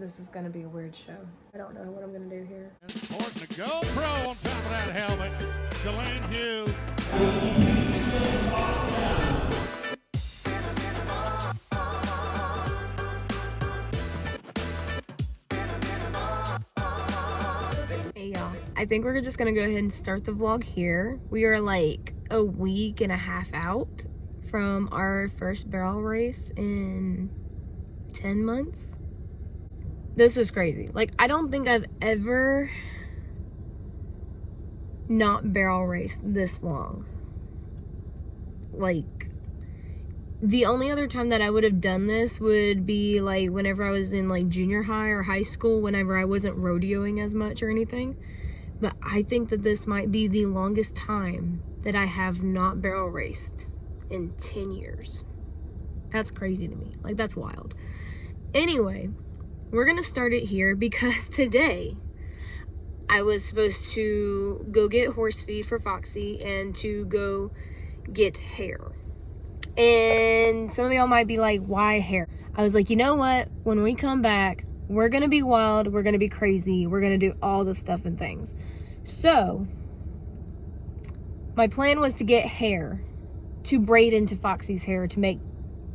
This is gonna be a weird show. I don't know what I'm gonna do here. Important to go pro on top of that helmet. Chalayne Hughes. Hey y'all, I think we're just gonna go ahead and start the vlog here. We are like a week and a half out from our first barrel race in 10 months. This is crazy. Like, I don't think I've ever not barrel raced this long. Like, the only other time that I would have done this would be like whenever I was in like junior high or high school, whenever I wasn't rodeoing as much or anything. But I think that this might be the longest time that I have not barrel raced in 10 years. That's crazy to me. Like, that's wild. Anyway, we're gonna start it here because today I was supposed to go get horse feed for Foxy and to go get hair. And some of y'all might be like, why hair? I was like, you know what? When we come back, we're gonna be wild, we're gonna be crazy, we're gonna do all the stuff and things. So, my plan was to get hair to braid into Foxy's hair to make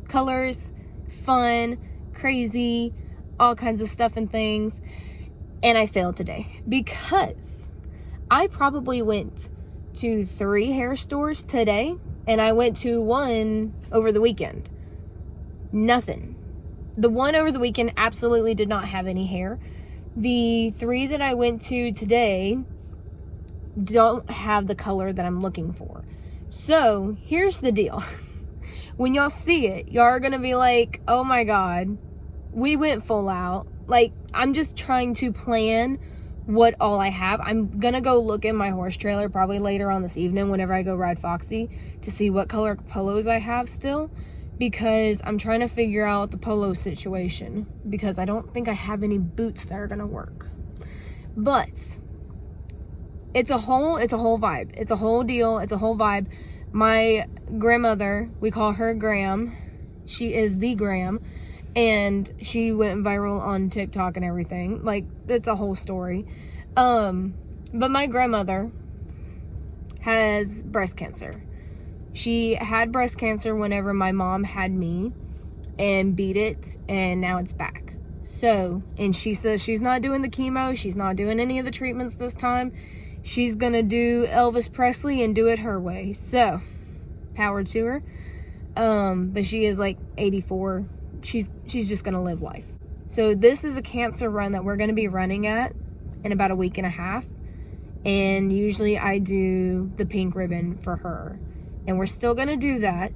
colors, fun, crazy, all kinds of stuff and things. And I failed today because I probably went to 3 hair stores today and I went to one over the weekend. Nothing. The one over the weekend absolutely did not have any hair. The 3 that I went to today don't have the color that I'm looking for. So here's the deal. When y'all see it, y'all are gonna be like, oh my God, we went full out. Like, I'm just trying to plan what all I have. I'm gonna go look in my horse trailer probably later on this evening whenever I go ride Foxy to see what color polos I have still, because I'm trying to figure out the polo situation because I don't think I have any boots that are gonna work. But it's a whole vibe. It's a whole deal. It's a whole vibe. My grandmother, we call her Graham. She is the Graham. And she went viral on TikTok and everything. Like, it's a whole story. But my grandmother has breast cancer. She had breast cancer whenever my mom had me and beat it, and now it's back. So, and she says she's not doing the chemo. She's not doing any of the treatments this time. She's gonna do Elvis Presley and do it her way. So, power to her. But she is like 84. She's just gonna live life. So this is a cancer run that we're gonna be running at in about a week and a half. And usually I do the pink ribbon for her. And we're still gonna do that.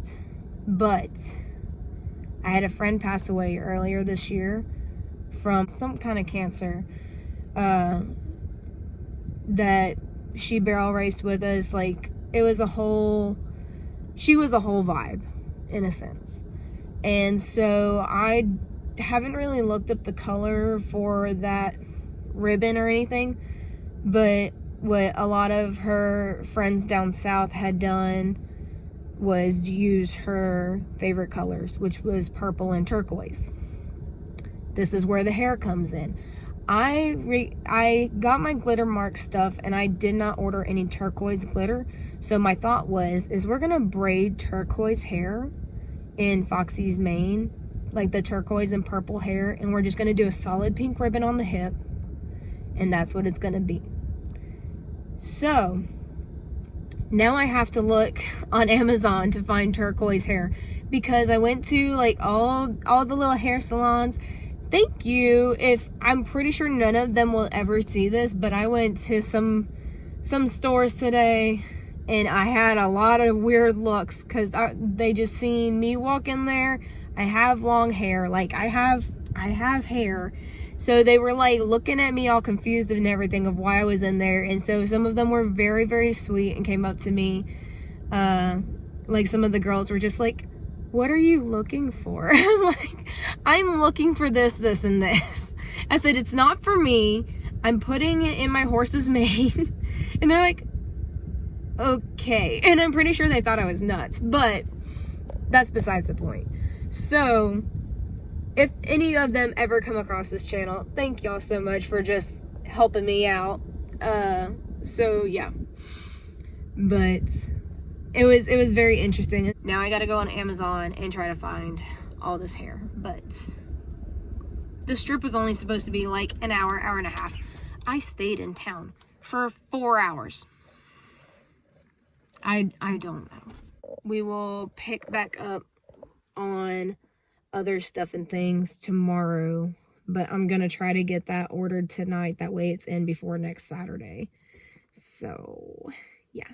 But I had a friend pass away earlier this year from some kind of cancer that she barrel raced with us. Like, she was a whole vibe in a sense. And so I haven't really looked up the color for that ribbon or anything, but what a lot of her friends down south had done was use her favorite colors, which was purple and turquoise. This is where the hair comes in. I got my glitter mark stuff and I did not order any turquoise glitter. So my thought is we're gonna braid turquoise hair in Foxy's mane, like the turquoise and purple hair, and we're just gonna do a solid pink ribbon on the hip, and that's what it's gonna be. So now I have to look on Amazon to find turquoise hair because I went to like all the little hair salons. Thank you. I'm pretty sure none of them will ever see this, but I went to some stores today and I had a lot of weird looks because they just seen me walk in there. I have long hair. Like, I have hair. So they were like looking at me all confused and everything of why I was in there. And so some of them were very, very sweet and came up to me. Like, some of the girls were just like, what are you looking for? I'm like, I'm looking for this, this, and this. I said, it's not for me. I'm putting it in my horse's mane. And they're like, okay. And I'm pretty sure they thought I was nuts, but that's besides the point. So if any of them ever come across this channel, thank y'all so much for just helping me out. So yeah, but it was very interesting. Now I gotta go on Amazon and try to find all this hair, but the strip was only supposed to be like an hour and a half. I stayed in town for 4 hours. I don't know. We will pick back up on other stuff and things tomorrow, but I'm gonna try to get that ordered tonight. That way it's in before next Saturday. So yeah,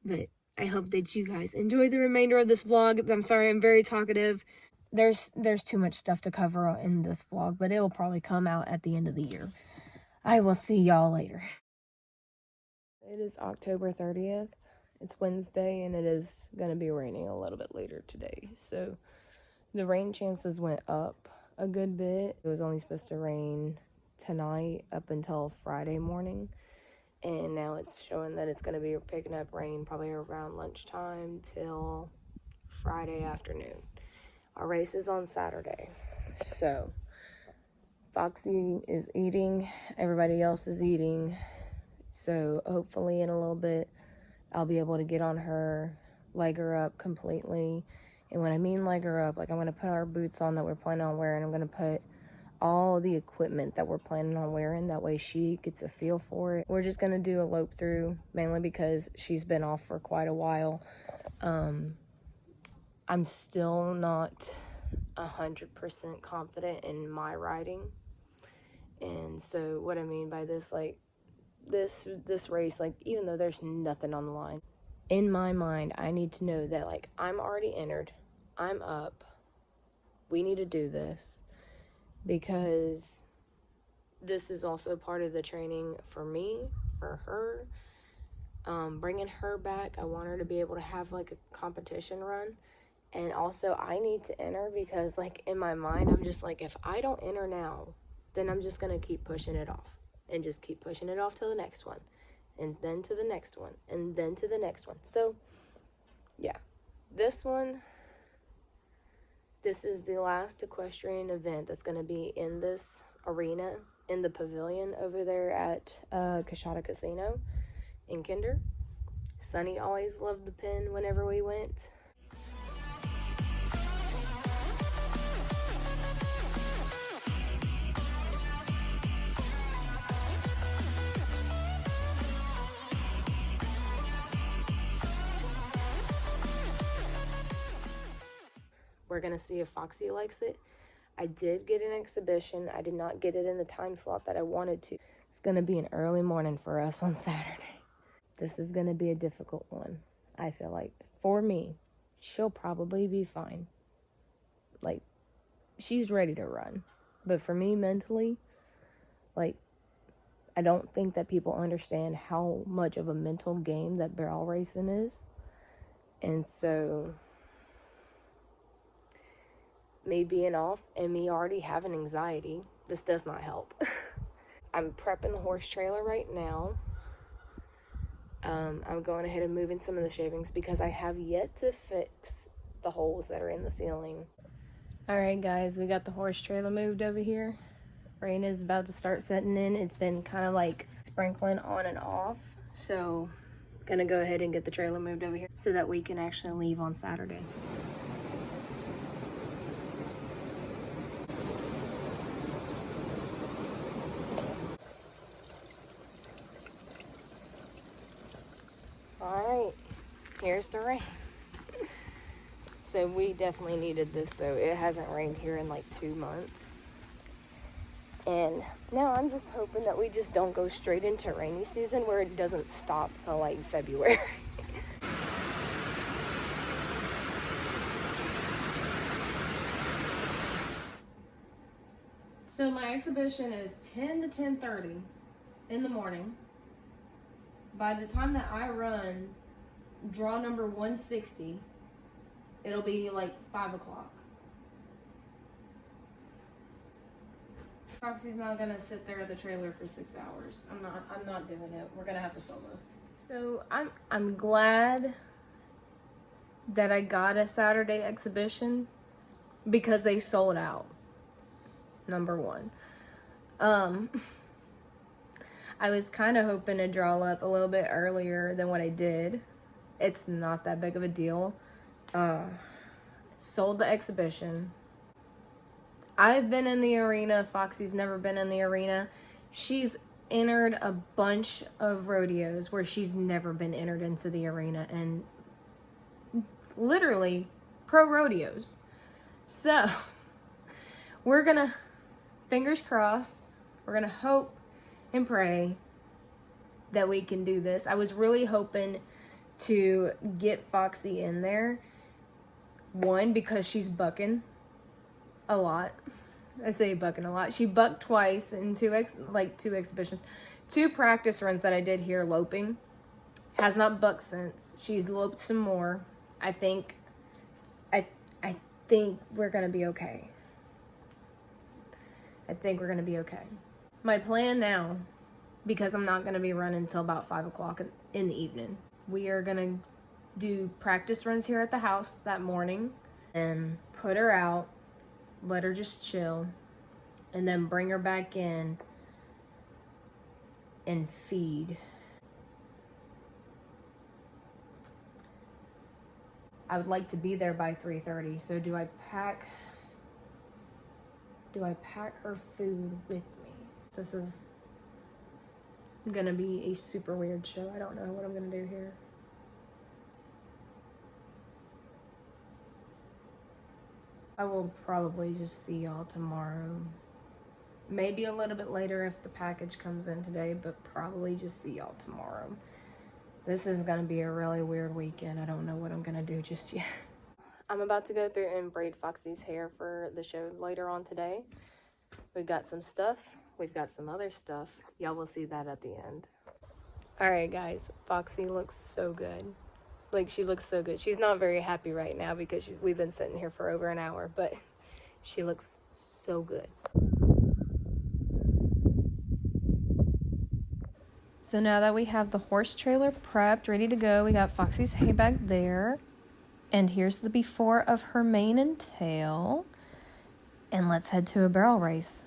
but I hope that you guys enjoy the remainder of this vlog. I'm sorry I'm very talkative. There's too much stuff to cover in this vlog, but it will probably come out at the end of the year. I will see y'all later. It is October 30th. It's Wednesday, and it is going to be raining a little bit later today. So the rain chances went up a good bit. It was only supposed to rain tonight up until Friday morning. And now it's showing that it's going to be picking up rain probably around lunchtime till Friday afternoon. Our race is on Saturday. So Foxy is eating. Everybody else is eating. So hopefully in a little bit, I'll be able to get on her, leg her up completely. And when I mean leg her up, like I'm going to put our boots on that we're planning on wearing. I'm going to put all the equipment that we're planning on wearing. That way she gets a feel for it. We're just going to do a lope through, mainly because she's been off for quite a while. I'm still not 100% confident in my riding. And so what I mean by this, like, this race, like, even though there's nothing on the line, in my mind, I need to know that, like, I'm already entered, I'm up, we need to do this, because this is also part of the training for me, for her, bringing her back. I want her to be able to have, like, a competition run, and also I need to enter, because, like, in my mind, I'm just like, if I don't enter now, then I'm just going to keep pushing it off. And just keep pushing it off to the next one. And then to the next one. And then to the next one. So, yeah. This is the last equestrian event that's going to be in this arena, in the pavilion over there at Coshada Casino in Kinder. Sunny always loved the pen whenever we went. We're going to see if Foxy likes it. I did get an exhibition. I did not get it in the time slot that I wanted to. It's going to be an early morning for us on Saturday. This is going to be a difficult one, I feel like. For me, she'll probably be fine. Like, she's ready to run. But for me, mentally, like, I don't think that people understand how much of a mental game that barrel racing is. And so me being off and me already having anxiety, this does not help. I'm prepping the horse trailer right now. I'm going ahead and moving some of the shavings because I have yet to fix the holes that are in the ceiling. Alright guys, we got the horse trailer moved over here. Rain is about to start setting in. It's been kind of like sprinkling on and off. So I'm gonna go ahead and get the trailer moved over here so that we can actually leave on Saturday. Alright, here's the rain. So we definitely needed this though. It hasn't rained here in like 2 months. And now I'm just hoping that we just don't go straight into rainy season where it doesn't stop till like February. So my exhibition is 10 to 10:30 in the morning. By the time that I run draw number 160, it'll be like 5 o'clock. Foxy's not gonna sit there at the trailer for 6 hours. I'm not doing it. We're gonna have to sell this. So I'm glad that I got a Saturday exhibition because they sold out. number one. I was kind of hoping to draw up a little bit earlier than what I did. It's not that big of a deal. Sold the exhibition. I've been in the arena. Foxy's never been in the arena. She's entered a bunch of rodeos where she's never been entered into the arena, and literally pro rodeos. So we're gonna, fingers crossed, we're gonna hope and pray that we can do this. I was really hoping to get Foxy in there. One, because she's bucking a lot. I say bucking a lot. She bucked twice in two exhibitions. 2 practice runs that I did here loping. Has not bucked since. She's loped some more. I think we're gonna be okay. I think we're gonna be okay. My plan now, because I'm not gonna be running until about 5 o'clock in the evening, we are gonna do practice runs here at the house that morning and put her out, let her just chill, and then bring her back in and feed. I would like to be there by 3:30. So do I pack her food with me? This is gonna be a super weird show. I don't know what I'm gonna do here. I will probably just see y'all tomorrow. Maybe a little bit later if the package comes in today, but probably just see y'all tomorrow. This is gonna be a really weird weekend. I don't know what I'm gonna do just yet. I'm about to go through and braid Foxy's hair for the show later on today. We've got some stuff. We've got some other stuff. Y'all will see that at the end. All right, guys. Foxy looks so good. Like, she looks so good. She's not very happy right now because we've been sitting here for over an hour, but she looks so good. So now that we have the horse trailer prepped, ready to go, we got Foxy's hay back there. And here's the before of her mane and tail. And let's head to a barrel race.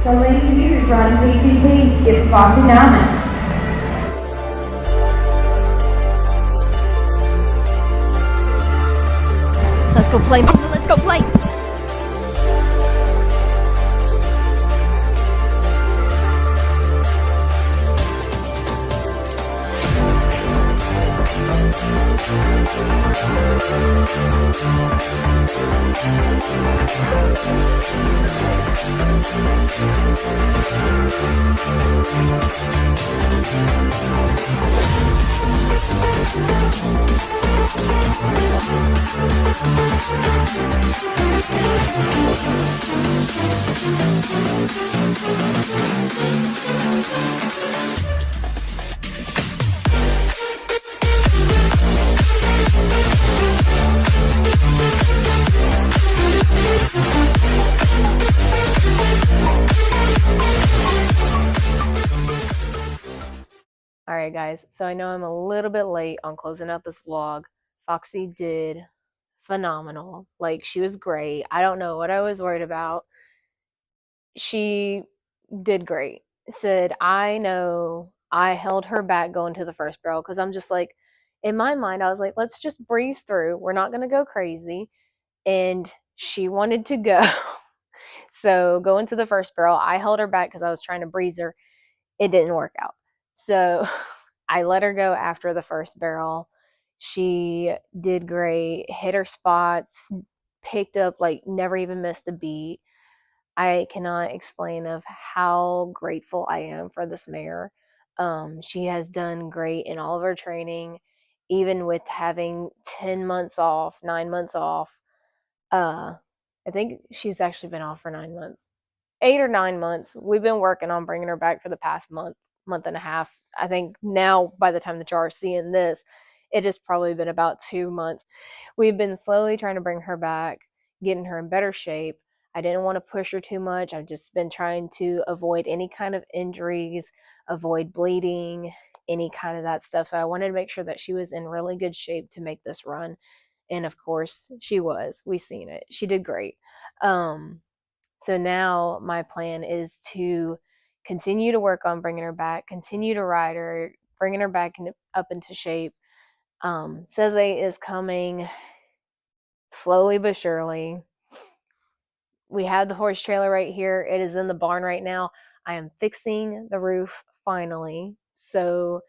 Chalayne and Foxy running PCPs, get Foxy Diamond. Let's go play, Mama. Let's go play. Alright guys, so I know I'm a little bit late on closing out this vlog. Foxy did phenomenal. Like, she was great. I don't know what I was worried about. She did great. Said, I know I held her back going to the first barrel because I'm just like, in my mind, I was like, let's just breeze through. We're not going to go crazy. And she wanted to go. So going to the first barrel, I held her back because I was trying to breeze her. It didn't work out. So I let her go after the first barrel. She did great, hit her spots, picked up, like, never even missed a beat. I cannot explain of how grateful I am for this mare. She has done great in all of her training, even with having 10 months off, 9 months off. I think she's actually been off for 9 months. 8 or 9 months. We've been working on bringing her back for the past month and a half. I think now, by the time that you are seeing this, it has probably been about 2 months. We've been slowly trying to bring her back, getting her in better shape. I didn't want to push her too much. I've just been trying to avoid any kind of injuries, avoid bleeding, any kind of that stuff. So I wanted to make sure that she was in really good shape to make this run. And of course, she was. We seen it. She did great. So now my plan is to continue to work on bringing her back, continue to ride her, bringing her back up into shape. Seze is coming slowly but surely. We have the horse trailer right here. It is in the barn right now. I am fixing the roof finally. So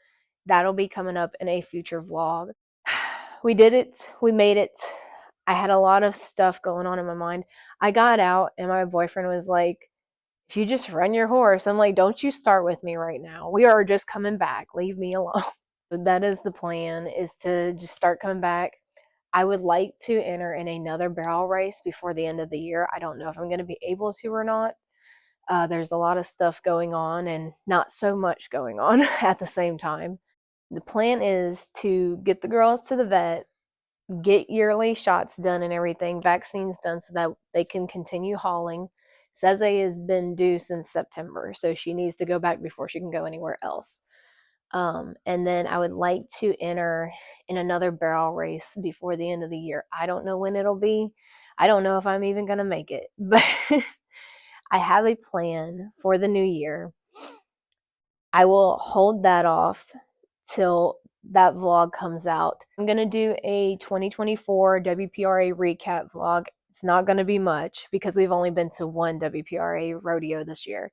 that'll be coming up in a future vlog. We did it. We made it. I had a lot of stuff going on in my mind. I got out and my boyfriend was like, if you just run your horse, I'm like, don't you start with me right now. We are just coming back. Leave me alone. But that is the plan, is to just start coming back. I would like to enter in another barrel race before the end of the year. I don't know if I'm going to be able to or not. There's a lot of stuff going on and not so much going on at the same time. The plan is to get the girls to the vet, get yearly shots done and everything, vaccines done so that they can continue hauling. Seze has been due since September, so she needs to go back before she can go anywhere else. And then I would like to enter in another barrel race before the end of the year. I don't know when it'll be. I don't know if I'm even going to make it, but I have a plan for the new year. I will hold that off till that vlog comes out. I'm going to do a 2024 WPRA recap vlog. It's not going to be much because we've only been to one WPRA rodeo this year.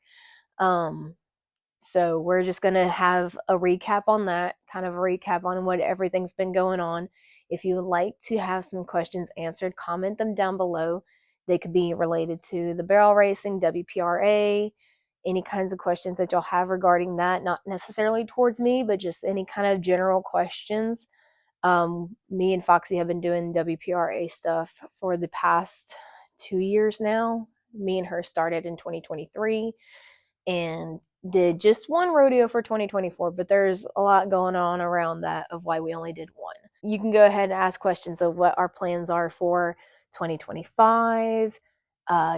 So we're just going to have a recap on that, kind of a recap on what everything's been going on. If you would like to have some questions answered, comment them down below. They could be related to the barrel racing, WPRA, any kinds of questions that you'll have regarding that, not necessarily towards me, but just any kind of general questions. Me and Foxy have been doing WPRA stuff for the past 2 years now. Me and her started in 2023 and did just one rodeo for 2024, but there's a lot going on around that of why we only did one. You can go ahead and ask questions of what our plans are for 2025.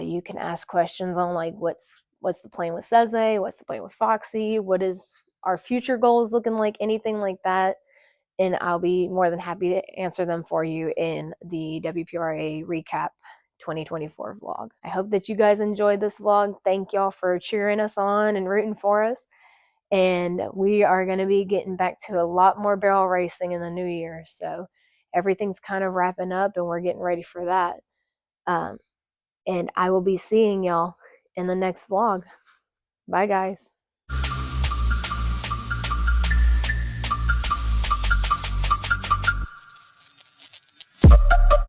You can ask questions on like what's the plan with Seze, what's the plan with Foxy, what is our future goals looking like, anything like that. And I'll be more than happy to answer them for you in the WPRA recap 2024 vlog. I hope that you guys enjoyed this vlog. Thank y'all for cheering us on and rooting for us. And we are going to be getting back to a lot more barrel racing in the new year. So everything's kind of wrapping up and we're getting ready for that. And I will be seeing y'all in the next vlog. Bye, guys.